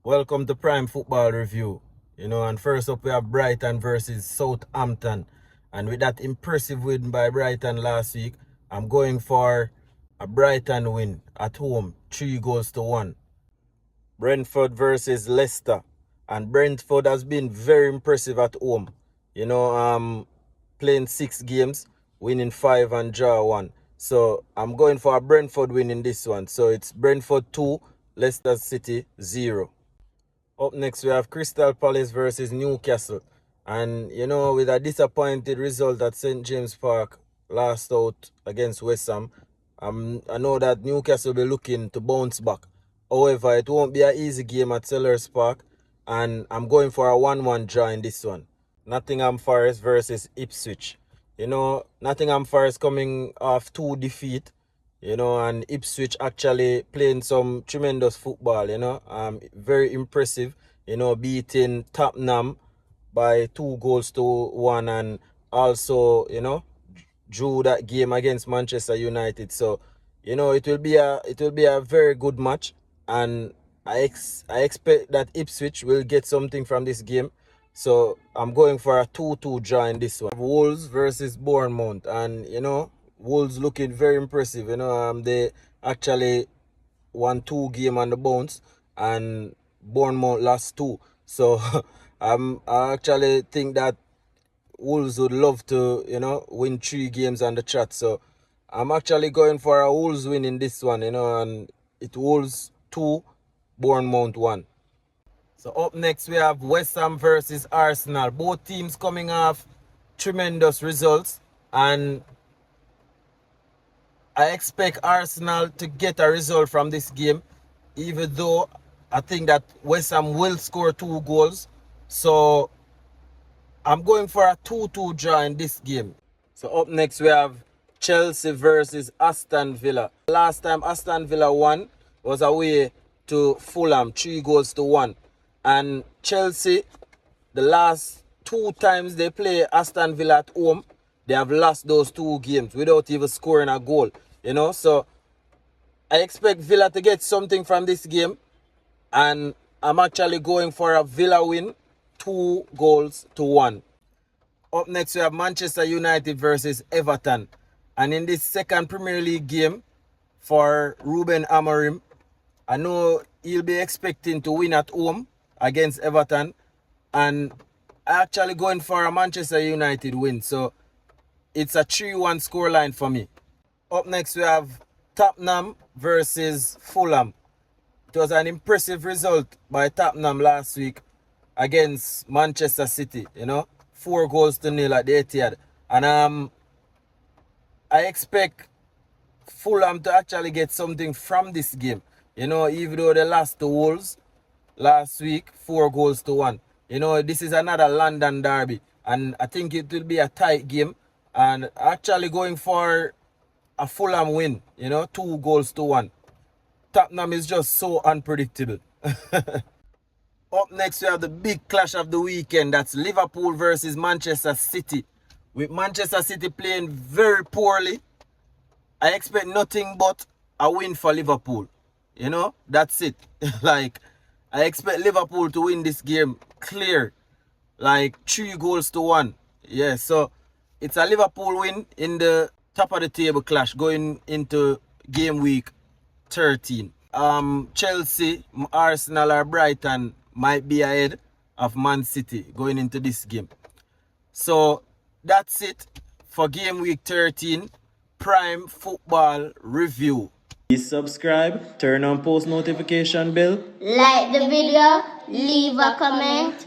Welcome to Prime Football Review. And first up we have Brighton versus Southampton. And with that impressive win by Brighton last week, I'm going for a Brighton win at home, 3-1. Brentford versus Leicester. And Brentford has been very impressive at home. Playing 6 games, winning 5 and draw 1. So I'm going for a Brentford win in this one. So it's Brentford 2, Leicester City 0. Up next, we have Crystal Palace versus Newcastle. And, with a disappointed result at St. James Park last out against West Ham, I know that Newcastle will be looking to bounce back. However, it won't be an easy game at Selhurst Park, and I'm going for a 1-1 draw in this one. Nottingham Forest versus Ipswich. Nottingham Forest coming off 2 defeats, and Ipswich actually playing some tremendous football, very impressive, beating Tottenham by 2-1 and also, drew that game against Manchester United. So, it will be a very good match, and I expect that Ipswich will get something from this game. So I'm going for a 2-2 draw in this one. Wolves versus Bournemouth, and Wolves looking very impressive. They actually won 2 games on the bounce, and Bournemouth lost 2. So I actually think that Wolves would love to, win 3 games on the trot. So I'm actually going for a Wolves win in this one, and it Wolves 2, Bournemouth 1. So up next we have West Ham versus Arsenal. Both teams coming off tremendous results, and I expect Arsenal to get a result from this game, even though I think that West Ham will score 2 goals. So I'm going for a 2-2 draw in this game. So up next we have Chelsea versus Aston Villa. Last time Aston Villa won was away to Fulham, 3-1. And Chelsea, the last 2 times they play Aston Villa at home, they have lost those 2 games without even scoring a goal. So I expect Villa to get something from this game, and I'm actually going for a Villa win, 2-1. Up next we have Manchester United versus Everton. And in this second Premier League game for Ruben Amorim, I know he'll be expecting to win at home against Everton, and I'm actually going for a Manchester United win. So it's a 3-1 scoreline for me. Up next we have Tottenham versus Fulham. It was an impressive result by Tottenham last week against Manchester City, 4-0 at the Etihad. And I expect Fulham to actually get something from this game. Even though they lost to Wolves last week, 4-1. This is another London derby, and I think it will be a tight game. And actually going for a Fulham win, 2-1. Tottenham is just so unpredictable. Up next, we have the big clash of the weekend. That's Liverpool versus Manchester City. With Manchester City playing very poorly, I expect nothing but a win for Liverpool. That's it. I expect Liverpool to win this game clear, 3-1. Yeah, so it's a Liverpool win in the top of the table clash going into game week 13. Chelsea, Arsenal or Brighton might be ahead of Man City going into this game. So that's it for game week 13 Prime Football Review. Please subscribe, turn on post notification bell. Like the video, leave a comment.